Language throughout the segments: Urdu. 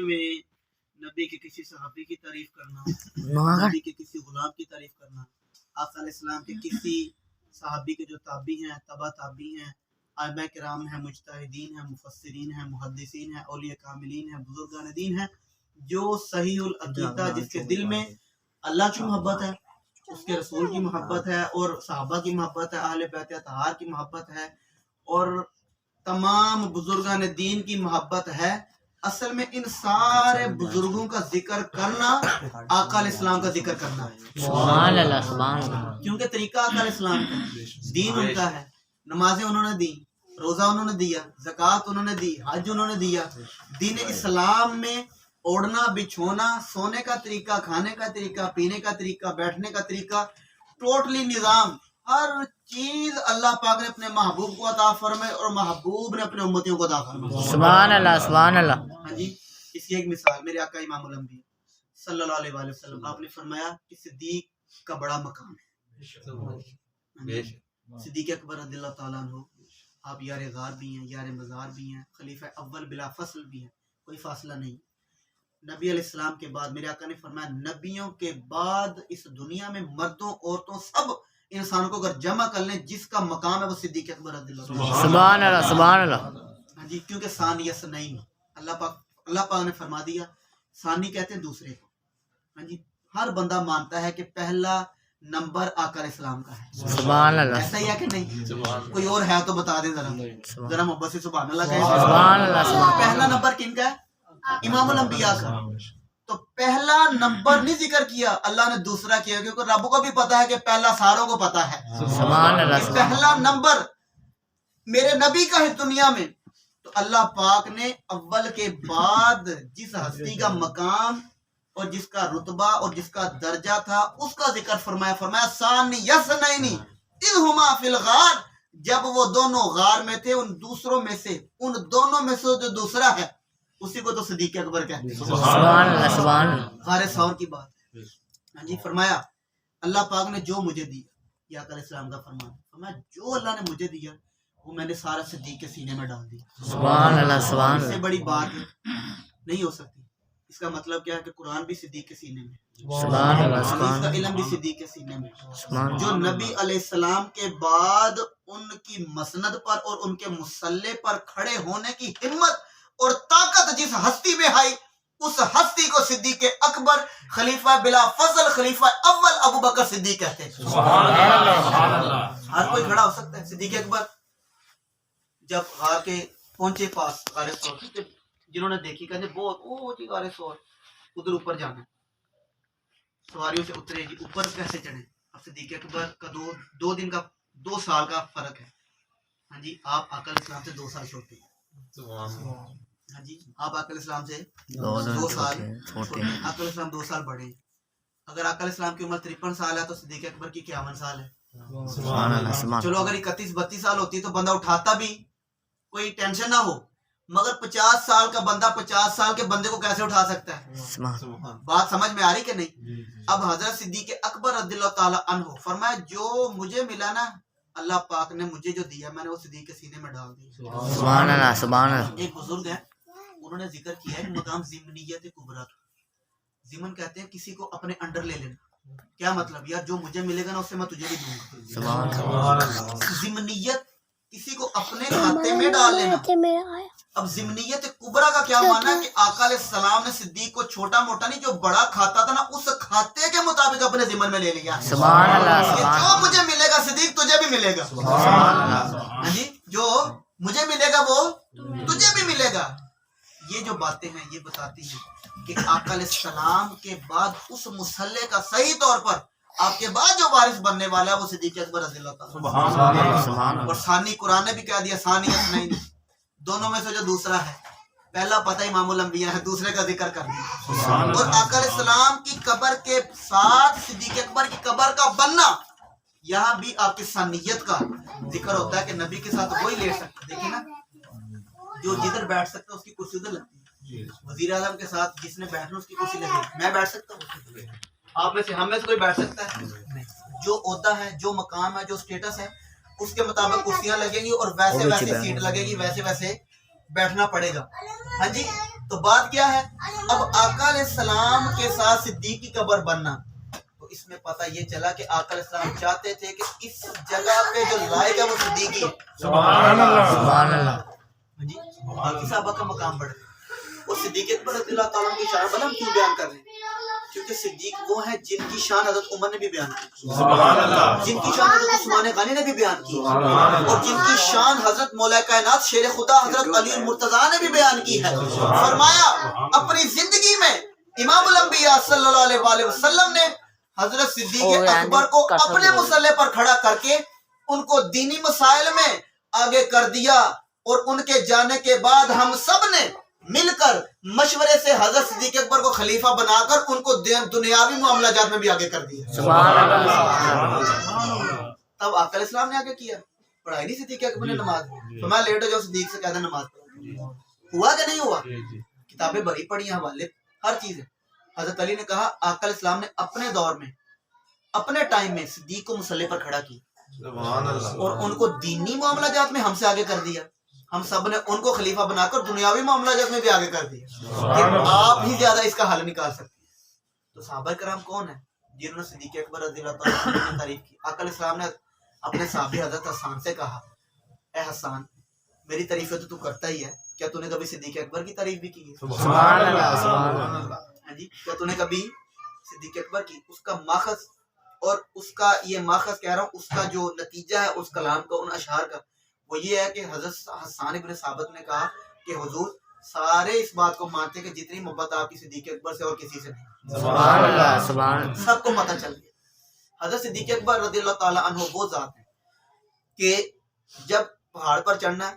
میں نبی کے کسی صحابی کی تعریف کرنا، نبی کے کسی غلام کی تعریف کرنا، آقا علیہ السلام کے کسی صحابی کے جو تابعی ہیں، تبع تابعی ہیں، ائمہ کرام ہیں، مجتہدین ہیں، مفسرین ہیں، محدثین ہیں، اولیاء کاملین ہیں، بزرگان دین ہیں، جو صحیح العقیدہ، جس کے دل میں اللہ کی محبت ہے، اس کے رسول کی محبت ہے، اور صحابہ کی محبت ہے، اہل بیت اطہار کی محبت ہے، اور تمام بزرگان دین کی محبت ہے۔ اصل میں ان سارے بزرگوں کا ذکر کرنا آقا علیہ السلام کا ذکر کرنا ہے۔ سبحان اللہ، سبحان اللہ۔ کیونکہ طریقہ آقا علیہ السلام کا ہے، دین ان کا ہے، نمازیں انہوں نے دی، روزہ انہوں نے دیا، زکوٰۃ انہوں نے دی، حج انہوں نے دیا۔ دین اسلام میں اوڑھنا، بچھونا، سونے کا طریقہ، کھانے کا طریقہ، پینے کا طریقہ، بیٹھنے کا طریقہ، ٹوٹلی نظام، ہر چیز اللہ پاک نے اپنے محبوب کو عطا فرمائے اور محبوب نے اپنے امتیوں کو عطا فرمائے۔ سبحان اللہ، سبحان اللہ۔ ہاں جی، اس کی ایک مثال میرے آقا امام الانبیاء صلی اللہ علیہ وآلہ وسلم، آپ نے فرمایا کہ صدیق کا بڑا مقام ہے۔ صدیق اکبر رضی اللہ تعالیٰ عنہ، آپ یار غار بھی ہیں، یار مزار بھی ہیں، خلیفہ اول بلا فصل بھی ہیں، کوئی فاصلہ نہیں۔ نبی علیہ السلام کے بعد میرے آقا نے فرمایا نبیوں کے بعد اس دنیا میں مردوں عورتوں سب انسانوں کو اگر جمع کر لیں، جس کا مقام ہے وہ صدیق اکبر رضی اللہ عنہ۔ سبحان اللہ، سبحان اللہ۔ ہاں جی، کیونکہ ثانی اثنین، اللہ پاک نے فرما دیا، ثانی کہتے ہیں دوسرے کو۔ ہاں جی، ہر بندہ مانتا ہے کہ پہلا نمبر آقا علیہ السلام کا ہے۔ سبحان اللہ، ایسا ہی ہے کہ نہیں؟ کوئی اور ہے تو بتا دیں ذرا محبت سے سبحان اللہ کہیں۔ سبحان اللہ، سبحان اللہ۔ پہلا نمبر کن کا ہے؟ امام الانبیاء کا۔ تو پہلا نمبر نہیں ذکر کیا، اللہ نے دوسرا کیا، کیونکہ رب کو بھی پتا ہے کہ پہلا ساروں کو پتا ہے۔ سبحان اللہ، کہ پہلا نمبر میرے نبی کا ہے دنیا میں، تو اللہ پاک نے اول کے بعد جس ہستی کا مقام اور جس کا رتبہ اور جس کا درجہ تھا اس کا ذکر فرمایا ثانی اثنین اذ ہما فی الغار، جب وہ دونوں غار میں تھے، ان دونوں میں سے جو دوسرا ہے اسی کو تو صدیق اکبر کہتے ہیں۔ سبحان اللہ، سبحان اللہ۔ غار ثور کی بات ہے۔ ہاں جی، فرمایا اللہ پاک نے جو مجھے دیا، یا علیہ السلام کا فرمایا جو اللہ نے مجھے دیا وہ میں نے سارا صدیق کے سینے میں ڈال دیا۔ سبحان اللہ، سبحان اس سے اللہ۔ بڑی بات نہیں ہو سکتی۔ اس کا مطلب کیا ہے کہ قرآن بھی صدیق کے سینے میں، سبحان اللہ، حدیث سبحان کا اللہ۔ علم بھی صدیق کے سینے میں۔ سبحان جو نبی علیہ السلام کے بعد ان کی مسند پر اور ان کے مصلے پر کھڑے ہونے کی ہمت اور طاقت جس ہستی میں آئی، اس ہستی کو صدیق اکبر، خلیفہ بلا فضل، خلیفہ اول ابو بکر صدیق کہتے ہیں۔ ہر کوئی کھڑا ہو سکتا ہے۔ صدیق اکبر جب غار کے پہنچے پاس، غار ثور، جنہوں نے دیکھی کہتے بہت او جی غار ثور، ادھر اوپر جانا ہے، سواریوں سے اترے جی، اوپر کیسے چڑھے؟ اب صدیق اکبر کا دو سال کا فرق ہے۔ ہاں جی، آپ آقا علیہ السلام سے 2 سال چھوٹے ہیں۔ ہاں جی، آپ آقا علیہ السلام سے 2 سال چھوٹے ہیں، آقا علیہ السلام 2 سال بڑے ہیں۔ اگر آقا علیہ السلام کی عمر 53 سال ہے تو صدیق اکبر کی 51 سال ہے۔ سبحان اللہ، سبحان چلو اگر 31-32 سال ہوتی تو بندہ اٹھاتا بھی، کوئی ٹینشن نہ ہو، مگر 50 سال کا بندہ 50 سال کے بندے کو کیسے اٹھا سکتا ہے؟ اللہ۔ بات سمجھ میں آ رہی کہ نہیں؟ اب حضرت صدیق اکبر رضی اللہ تعالیٰ عنہ فرمایا جو مجھے ملا نا، اللہ پاک نے مجھے جو دیا میں نے وہ صدیق کے سینے میں ڈال دیا۔ سبحان اللہ، سبحان اللہ۔ ایک بزرگ ہے، انہوں نے ذکر کیا ہے مقام ضمنیت کبریٰ۔ ضمن کہتے ہیں کسی کو اپنے انڈر لے لینا۔ کیا مطلب؟ یار جو مجھے ملے گا نا اس سے میں تجھے بھی دوں گا۔ سبحان اللہ۔ ضمنیت کسی کو اپنے کھاتے میں ڈال لینا۔ اب ضمنیت کبریٰ کا کیا معنی ہے کہ آقا علیہ السلام نے صدیق کو چھوٹا موٹا نہیں، جو بڑا کھاتا تھا نا اس کھاتے کے مطابق اپنے ضمن میں لے لیا۔ سبحان اللہ، کہ سبحان جو مجھے ملے گا صدیق تجھے بھی ملے گا۔ اللہ۔ ہاں جی، جو مجھے ملے گا وہ تجھے بھی ملے گا۔ یہ جو باتیں ہیں یہ بتاتی ہیں کہ آقا علیہ السلام کے بعد اس مسلح کا صحیح طور پر آپ کے بعد جو وارث بننے والا ہے وہ صدیق اکبر رضی اللہ تعالیٰ۔ اور ثانی قرآن نے بھی کہہ دیا ثانی اثنین، دونوں میں سے جو دوسرا ہے، پہلا پتہ امام الانبیاء ہے، دوسرے کا ذکر کر دیا۔ اور آقا علیہ السلام کی قبر کے ساتھ صدیق اکبر کی قبر کا بننا، یہاں بھی آپ کی ثانیت کا ذکر ہوتا ہے کہ نبی کے ساتھ وہی لیٹ سکتا ہے۔ دیکھیں نا، جو جدھر بیٹھ سکتا ہے اس کی کرسی ادھر لگتی ہے۔ وزیر اعظم کے ساتھ جس نے بیٹھنا اس کی کرسی لگی، میں بیٹھ سکتا ہوں؟ آپ میں سے ہم میں سے کوئی بیٹھ سکتا ہے؟ جو عہدہ ہے، جو مقام ہے، جو اسٹیٹس ہے، اس کے مطابق کرسیاں لگیں گی اور ویسے ویسے سیٹ لگے گی، ویسے ویسے بیٹھنا پڑے گا۔ ہاں جی، تو بات کیا ہے؟ اب آقا علیہ السلام کے ساتھ صدیق کی قبر بننا، تو اس میں پتہ یہ چلا کہ آقا علیہ السلام چاہتے تھے کہ اس جگہ پہ جو لائق ہے وہ صدیق ہی ہے۔ سبحان اللہ سبحان اللہ جی باقی صحابہ کا مقام بڑھ گیا، اور صدیق اکبر رضی اللہ تعالیٰ عنہ کی شان بل ہم کیوں بیان کر رہے ہیں؟ کیونکہ صدیق وہ ہیں جن کی شان حضرت عمر نے بھی بیان کی، سبحان اللہ جن کی شان حضرت عثمان غنی نے بھی بیان کی، اور جن کی شان حضرت مولا کائنات شیر خدا حضرت علی المرتضیٰ نے بھی بیان کی ہے۔ فرمایا اپنی زندگی میں امام الانبیاء صلی اللہ علیہ وآلہ وسلم نے حضرت صدیق اکبر کو اپنے مصلی پر کھڑا کر کے ان کو دینی مسائل میں آگے کر دیا، اور ان کے جانے کے بعد ہم سب نے مل کر مشورے سے حضرت صدیق اکبر کو خلیفہ بنا کر ان کو دنیاوی معاملہ جات میں بھی آگے کر دیا۔ سبحان اللہ تب آقا علیہ السلام نے آگے کیا، پڑھائی نہیں صدیق اکبر نے نماز، تو میں لیٹ ہو جاؤ صدیق سے کہتا نماز پڑھو، ہوا کہ نہیں ہوا؟ کتابیں بڑی پڑھی ہیں، حوالے ہر چیز ہے۔ حضرت علی نے کہا آقا علیہ السلام نے اپنے دور میں اپنے ٹائم میں صدیق کو مصلی پر کھڑا کیا، اور ان کو دینی معاملہ جات میں ہم سے آگے کر دیا، ہم سب نے ان کو خلیفہ بنا کر دنیاوی معاملہ جات میں بھی آگے کر دیا کہ آپ ہی زیادہ اس کا حل نکال سکتے ہیں۔ تو صحابہ کرام کون ہیں جنہوں نے صدیق اکبر رضی اللہ تعالیٰ عنہ کی تعریف کی؟ آقا علیہ السلام نے اپنے صحابی حضرت حسان سے کہا، اے حسان میری تعریفیں تو کرتا ہی ہے، کیا تو نے کبھی صدیق اکبر کی تعریف بھی کی ہے؟ سبحان اللہ سبحان اللہ ہاں جی، کیا تو نے کبھی صدیق اکبر کی؟ اس کا ماخذ، اور اس کا یہ ماخذ کہہ رہا ہوں، اس کا جو نتیجہ ہے اس کلام کا، ان اشعار کا، وہ یہ ہے کہ حضرت حسان ابن ثابت نے کہا کہ حضور سارے اس بات کو مانتے کہ جتنی محبت آپ کی صدیق اکبر سے اور کسی سے نہیں، سبحان اللہ سبحان اللہ سب کو پتہ چل گیا۔ حضرت صدیق اکبر رضی اللہ تعالیٰ عنہ وہ ذات ہیں کہ جب پہاڑ پر چڑھنا ہے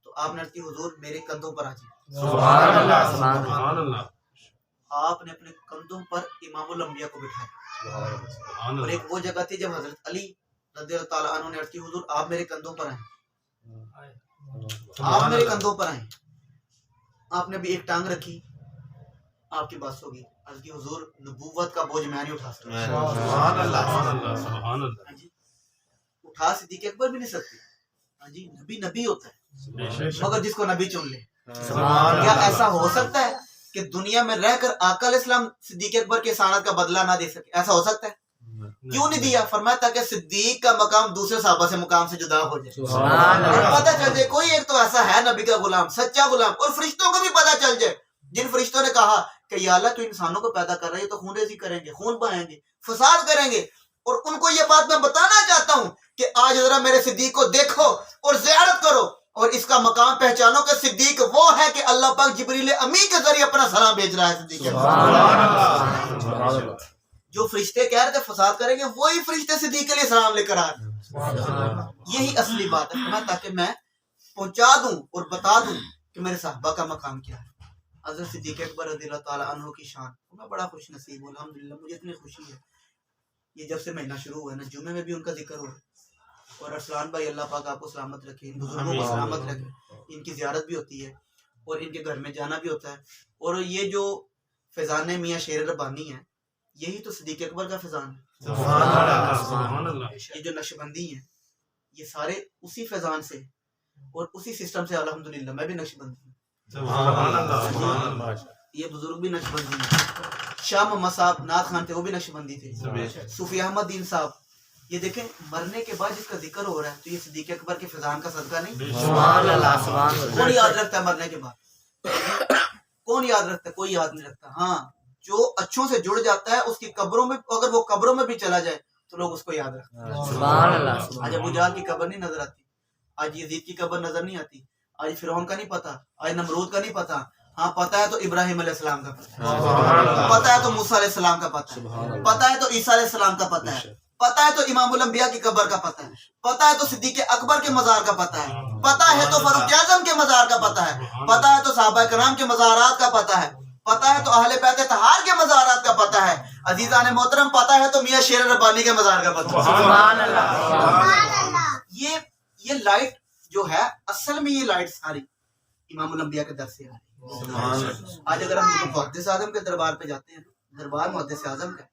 تو آپ نے عرض کی حضور میرے کندھوں پر آ جائیں، سبحان اللہ سبحان اللہ آپ نے اپنے کندھوں پر امام الانبیاء کو بٹھایا۔ اور ایک وہ جگہ تھی جب حضرت علی رضی اللہ تعالیٰ عنہ نے عرض کی حضور آپ میرے کندھوں پر آئیں، آپ میرے کندھوں پر آئیں، آپ نے بھی ایک ٹانگ رکھی، آپ کی بات ہوگی، عرض کی حضور نبوت کا بوجھ میں نہیں اٹھا سکتا، سبحان اللہ ہاں جی اٹھا صدیق اکبر بھی نہیں سکتے، ہاں جی نبی ہوتا ہے مگر جس کو نبی چن لے۔ سبحان کیا اللہ ایسا ہو سکتا ہے کہ دنیا میں رہ کر آقا علیہ السلام صدیق اکبر کے احسانات کا بدلہ نہ دے سکے؟ ایسا ہو سکتا ہے؟ کیوں نہیں دیا؟ فرمایا تاکہ صدیق کا مقام دوسرے صحابہ سے مقام سے جدا ہو جائے، سبحان اور اللہ پتہ چل جائے کوئی ایک تو ایسا ہے نبی کا غلام، سچا غلام، اور فرشتوں کو بھی پتہ چل جائے، جن فرشتوں نے کہا کہ یا اللہ تو انسانوں کو پیدا کر رہے ہیں تو خون ریزی کریں گے، خون بہائیں گے، فساد کریں گے، اور ان کو یہ بات میں بتانا چاہتا ہوں کہ آج ذرا میرے صدیق کو دیکھو اور زیارت کرو، اور اس کا مقام پہچانو کہ صدیق وہ ہے کہ اللہ پاک جبریل امی کے ذریعے اپنا سلام بھیج رہا ہے صدیق کے پاس۔ جو فرشتے کہہ رہے تھے فساد کریں گے، وہی فرشتے صدیق کے لیے سلام لے کر آ رہے ہیں۔ یہی اصلی بات ہے تاکہ میں پہنچا دوں اور بتا دوں کہ میرے صحابہ کا مقام کیا ہے۔ حضرت صدیق اکبر رضی اللہ تعالیٰ عنہ کی شان، میں بڑا خوش نصیب ہوں، الحمدللہ مجھے اتنی خوشی ہے۔ یہ جب سے مہینہ شروع ہوا ہے نا، جمعے میں بھی ان کا ذکر ہوا ہے، اور ارسلان بھائی اللہ پاک آپ کو سلامت رکھے، ان بزرگوں کو سلامت رکھے، ان کی زیارت بھی ہوتی ہے اور ان کے گھر میں جانا بھی ہوتا ہے۔ اور یہ جو فیضان میاں شیر ربانی ہے، یہی تو صدیق اکبر کا فیضان ہے۔ سبحان اللہ یہ جو نقشبندی ہیں یہ سارے اسی فیضان سے اور اسی سسٹم سے، الحمدللہ میں بھی نقشبندی ہوں، سبحان اللہ یہ بزرگ بھی نقشبندی ہیں، شاہ محمد صاحب نعت خان تھے وہ بھی نقشبندی تھے، صوفی احمد دین صاحب، یہ دیکھیں مرنے کے بعد جس کا ذکر ہو رہا ہے تو یہ صدیق اکبر کے فیضان کا صدقہ نہیں؟ سبحان اللہ سبحان اللہ کون یاد رکھتا ہے مرنے کے بعد؟ کون یاد رکھتا ہے؟ کوئی یاد نہیں رکھتا۔ ہاں جو اچھوں سے جڑ جاتا ہے اس کی قبروں میں، اگر وہ قبروں میں بھی چلا جائے تو لوگ اس کو یاد رکھتے ہیں۔ سبحان اللہ آج ابو جہل کی قبر نہیں نظر آتی، آج یزید کی قبر نظر نہیں آتی، آج فرعون کا نہیں پتا، آج نمرود کا نہیں پتا، ہاں پتا ہے تو ابراہیم علیہ السلام کا پتا، پتا ہے تو موسیٰ علیہ السلام کا پتا ہے، پتا ہے تو عیسیٰ علیہ السلام کا پتا ہے، پتا ہے تو امام الانبیاء کی قبر کا پتا ہے، پتا ہے تو صدیق اکبر کے مزار کا پتا ہے، پتا ہے تو فاروق اعظم کے مزار کا پتا ہے، پتا ہے تو صحابہ کرام کے مزارات کا پتا ہے، پتا ہے تو اہل بیت طہار کے مزارات کا پتا ہے، عزیزان محترم پتا ہے تو میاں شیر ربانی کے مزار کا پتا ہے۔ سبحان اللہ یہ لائٹ جو ہے اصل میں یہ لائٹ ساری امام الانبیاء کے در سے آ رہی ہے۔ آج اگر ہم محدث اعظم کے دربار پہ جاتے ہیں، دربار محدث اعظم کا،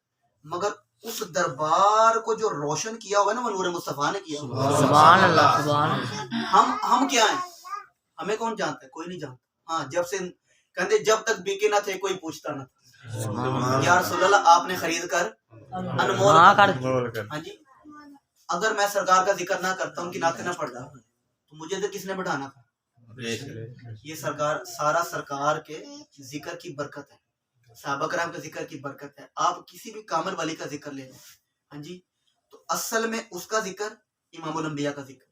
مگر اس دربار کو جو روشن کیا ہوا ہے نا وہ نور مصطفیٰ نے کیا ہوا ہے۔ سبحان اللہ سبحان اللہ ہم کیا ہیں؟ ہمیں کون جانتا ہے؟ کوئی نہیں جانتا۔ ہاں جب سے کہتے جب تک بکے نہ تھے کوئی پوچھتا نہ تھا یا رسول اللہ آپ نے خرید کر انمول ہاں کر بول کر ہاں جی اگر میں سرکار کا ذکر نہ کرتا ان کی نعتیں نہ پڑھتا تو مجھے تو کس نے بٹھانا تھا. یہ سارا سرکار کے ذکر کی برکت ہے, صحابہ کرام کے ذکر کی برکت ہے. آپ کسی بھی کامل والی کا ذکر لے لیں ہاں جی تو اصل میں اس کا ذکر امام الانبیاء کا ذکر,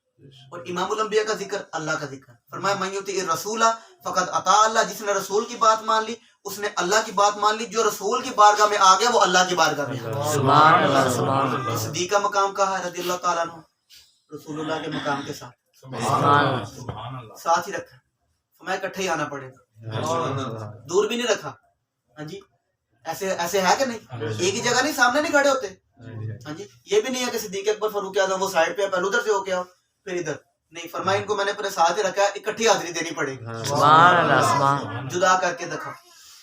اور امام الانبیاء کا ذکر اللہ کا ذکر. فرمایا من یطیع الرسول فقد اطاع اللہ, جس نے رسول کی بات مان لی اس نے اللہ کی بات مان لی. جو رسول کی بارگاہ میں آ گیا وہ اللہ کی بارگاہ میں. سبحان اللہ سبحان اللہ صدیق کا مقام کہا ہے رضی اللہ تعالیٰ عنہ, رسول اللہ کے مقام کے ساتھ سبحان اللہ ساتھ ہی رکھا. فرمایا اکٹھے ہی آنا پڑے گا, دور بھی نہیں رکھا ہاں جی. ایسے ہے کہ نہیں, ایک ہی جگہ نہیں, سامنے نہیں کھڑے ہوتے ہاں جی. یہ بھی نہیں ہے کہ صدیق اکبر فاروق اعظم وہ سائڈ پہ پہلے ادھر سے ہو کے آؤ پھر ادھر نہیں. فرمایا ان کو میں نے اپنے ساتھ ہی رکھا ہے, اکٹھی حاضری دینی پڑے گی. سبحان اللہ سبحان اللہ جدا کر کے دکھا,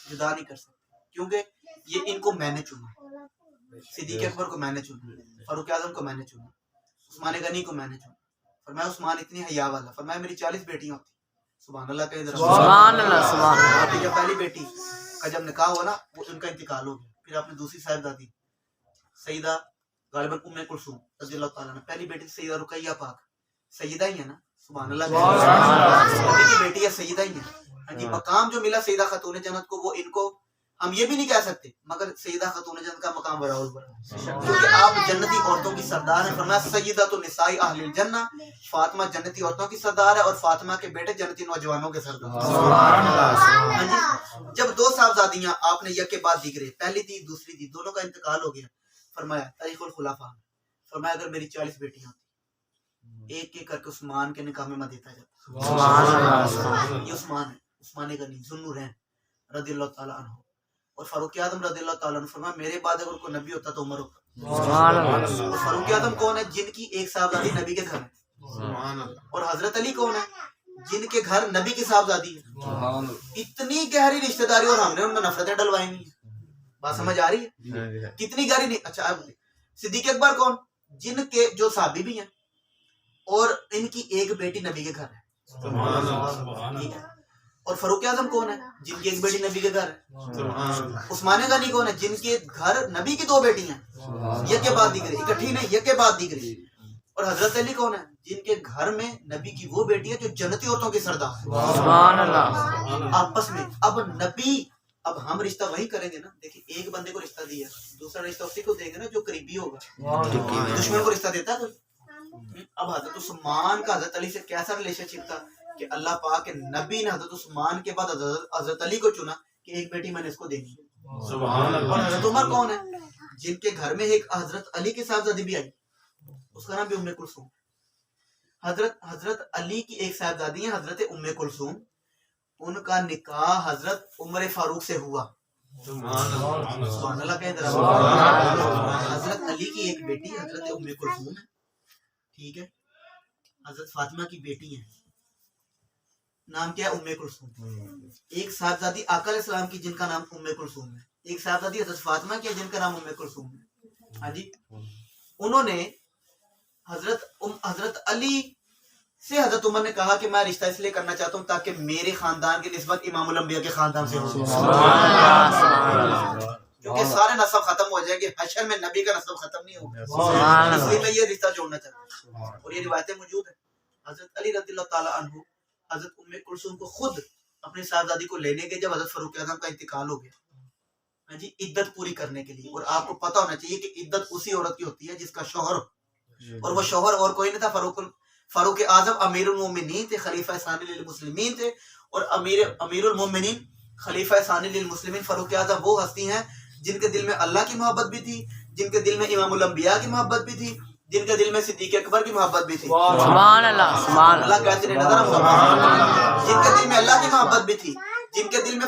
جدا نہیں کر سکتے کیونکہ یہ ان کو میں نے چنا. صدیق اکبر کو میں نے چنا, فاروق اعظم کو میں نے چنا, عثمان غنی کو میں نے چنا. فرمایا عثمان اتنی حیا والا, فرمایا میری 40 بیٹیاں ہوتی. سبحان اللہ کہہ ذرا سبحان اللہ سبحان اللہ. آپ کی جب پہلی بیٹی کا جب نکاح ہوا نا وہ ان کا انتقال ہو گیا. پھر آپ نے دوسری صاحبزادی سیدہ غالباً ام کلثوم رضی اللہ تعالیٰ عنہ, پہلی بیٹی سیدہ رقیہ پاک, سیدہ ہی ہے نا سبحان اللہ, نبی کی بیٹی ہے سیدہ ہی ہے ہاں جی. مقام جو ملا سیدہ خاتون جنت کو وہ ان کو ہم یہ بھی نہیں کہہ سکتے مگر سیدہ خاتون جنت کا مقام بڑا اور بڑا, کیونکہ آپ جنتی عورتوں کی سردار ہیں. فرمایا سیدۃ النساء اہل الجنہ, فاطمہ جنتی عورتوں کی سردار ہے اور فاطمہ کے بیٹے جنتی نوجوانوں کے سردار. ہاں جی جب 2 صاحبزادیاں آپ نے یک کے بعد دیکھ رہے, پہلی تھی دوسری تھی, دونوں کا انتقال ہو گیا. فرمایا تاریخ الخلفاء, فرمایا اگر میری 40 بیٹیاں ہوتی ایک ایک کر کے عثمان کے نکاح میں دیتا جاتا. سبحان اللہ یہ عثمان ہے, عثمان غنی ذوالنورین رضی اللہ تعالیٰ عنہ, اور فاروق اعظم رضی اللہ تعالیٰ عنہ. فرمایا میرے بعد اگر کوئی نبی ہوتا تو عمر ہوتا. سبحان اللہ اور فاروق اعظم کون ہے, جن کی ایک صاحبزادی نبی کے گھر ہے. اور حضرت علی کون ہے, جن کے گھر نبی کی صاحبزادی ہے. اتنی گہری رشتہ داری اور ہم نے ان میں نفرتیں ڈلوائی نہیں. بات سمجھ آ رہی ہے کتنی گہری نہیں. اچھا اب صدیق اکبر کون, جن کے جو صحابی بھی ہیں اور ان کی ایک بیٹی نبی کے گھر ہے. ٹھیک ہے. اور فاروق اعظم کون ہے, جن کی ایک بیٹی نبی کے گھر ہے. عثمان غنی کون ہے, جن کے گھر نبی کی 2 بیٹیاں یک کے بعد دیکھ رہی, اکٹھی نہیں یک کے بعد دیکھ رہی. اور حضرت علی کون ہے, جن کے گھر میں نبی کی وہ بیٹی ہے جو جنتی عورتوں کی سردار ہے. سبحان اللہ آپس میں اب نبی, اب ہم رشتہ وہی کریں گے نا. دیکھیں ایک بندے کو رشتہ دیا, دوسرا رشتہ اسی کو دیں گے نا جو قریبی ہوگا. دشمن کو رشتہ دیتا ہے کوئی. اب حضرت عثمان کا حضرت علی سے کیسا ریلیشن شپ تھا کہ اللہ پاک کے نبی نے حضرت عثمان کے بعد حضرت علی کو چنا کہ ایک بیٹی میں نے اس کو دینی. اور حضرت عمر کون ہے, جن کے گھر میں ایک حضرت علی کے صاحبزادی بھی آئی, اس کا نام بھی ام کلثوم. حضرت علی کی ایک صاحبزادی ہیں حضرت ام کلثوم, ان کا نکاح حضرت عمر فاروق سے ہوا. سبحان اللہ کہہ ذرا. حضرت علی کی ایک بیٹی حضرت ام کلثوم ہے, ٹھیک ہے. حضرت فاطمہ کی بیٹی ہے, نام کیا ہے ام کلثوم. ایک صاحبزادی آقا علیہ السلام کی جن کا نام ام کلثوم ہے, ایک صاحبزادی حضرت فاطمہ کی جن کا نام ام کلثوم ہے. ہاں جی انہوں نے حضرت علی سے حضرت عمر نے کہا کہ میں رشتہ اس لیے کرنا چاہتا ہوں تاکہ میرے خاندان کی نسبت امام الانبیاء کے خاندان سے ہو, کیونکہ سارے نسب ختم ہو جائے گے, حشر میں نبی کا نسب ختم نہیں ہوگا. اس لیے میں یہ رشتہ جوڑنا چاہتا ہوں, اور یہ روایتیں موجود ہیں. حضرت علی رضی اللہ تعالیٰ عنہ حضرت ام کلثوم کو خود اپنی صاحبزادی کو لینے کے جب حضرت فاروق اعظم کا انتقال ہو گیا ہاں جی عدت پوری کرنے کے لیے. اور آپ کو پتہ ہونا چاہیے کہ عدت اسی عورت کی ہوتی ہے جس کا شوہر, اور وہ شوہر اور کوئی نہیں تھا. فاروق اعظم امیر المومنین تھے, خلیفہ ثانی للمسلمین تھے, اور امیر المومنین خلیفہ ثانی للمسلمین فاروق اعظم وہ ہستی ہیں جن کے دل میں اللہ کی محبت بھی تھی, جن کے دل میں امام الانبیاء کی محبت بھی تھی, جن کے دل میں صدیق اکبر کی محبت بھی تھی. سبحان اللہ سبحان اللہ کہتے ہیں نظر جن کے دل میں اللہ کی محبت بھی تھی, جن کے دل میں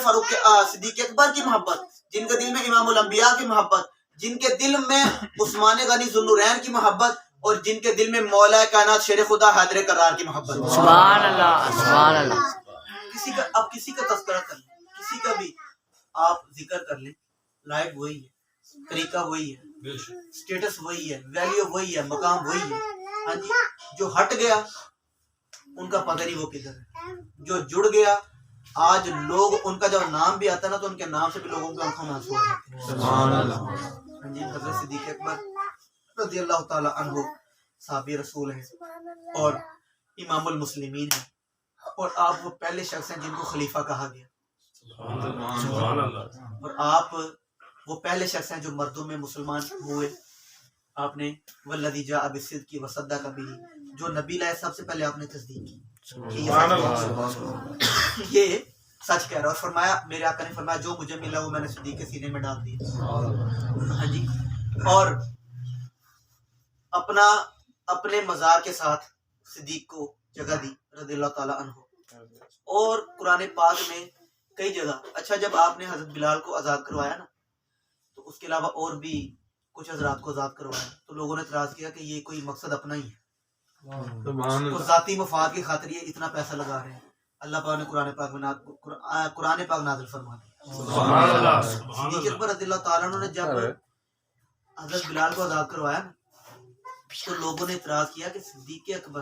صدیق اکبر کی محبت, جن کے دل میں امام الانبیاء کی محبت, جن کے دل میں عثمان غنی ذوالنورین کی محبت, اور جن کے دل میں مولا کائنات شیر خدا حیدر کرار کی محبت. سبحان اللہ سبحان اللہ. کسی کا تذکرہ کر لیں, کسی کا بھی آپ ذکر کر لیں, لائف وہی ہے, طریقہ وہی ہے, سٹیٹس وہی ہے, ویلیو وہی ہے, مقام وہی ہے. ہاں جی جو ہٹ گیا ان کا پتہ نہیں وہ کدھر ہے, جو جڑ گیا آج لوگ ان کا جب نام بھی آتا ہے نا تو ان کے نام سے بھی لوگوں کی آنکھوں میں آنسو آ جاتے ہیں. سبحان اللہ. ہاں جی، حضرت صدیق اکبر رضی اللہ تعالی عنہ صحابی رسول ہیں اور امام المسلمین ہیں، اور آپ وہ پہلے شخص ہیں جن کو خلیفہ کہا گیا، سبحان اللہ. اور آپ وہ پہلے شخص ہیں جو مردوں میں مسلمان ہوئے. آپ نے والذی جاء بالصدق وصدق بہ، جو نبی لائے سب سے پہلے آپ نے تصدیق کی کہ سبحان یہ اللہ. سچ- یہ سچ کہہ رہا ہے. اور فرمایا، میرے آقا نے فرمایا جو مجھے ملا وہ میں نے صدیق کے سینے میں ڈال دیا. ہاں جی. اور اپنے مزار کے ساتھ صدیق کو جگہ دی رضی اللہ تعالی عنہ. اور قرآن پاک میں کئی جگہ، اچھا جب آپ نے حضرت بلال کو آزاد کروایا نا تو اس کے علاوہ اور بھی کچھ حضرات کو آزاد کروایا تو لوگوں نے اعتراض کیا کہ یہ کوئی مقصد اپنا ہی ہے، سبحان تو اللہ. ذاتی مفاد کی خاطر یہ اتنا پیسہ لگا رہے ہیں. اللہ پاک نے قرآن پاک نازل فرما دیا. سبحان اللہ. سبحان صدیق اللہ. اکبر رضی اللہ تعالیٰ عنہ نے جب حضرت بلال کو آزاد کروایا نا تو لوگوں نے اعتراض کیا کہ صدیق اکبر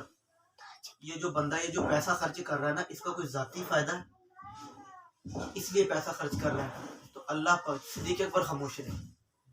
یہ جو بندہ یہ جو پیسہ خرچ کر رہا ہے نا اس کا کوئی ذاتی فائدہ ہے، اس لیے پیسہ خرچ کر رہا ہے. تو اللہ پر صدیق اکبر خاموش رہے.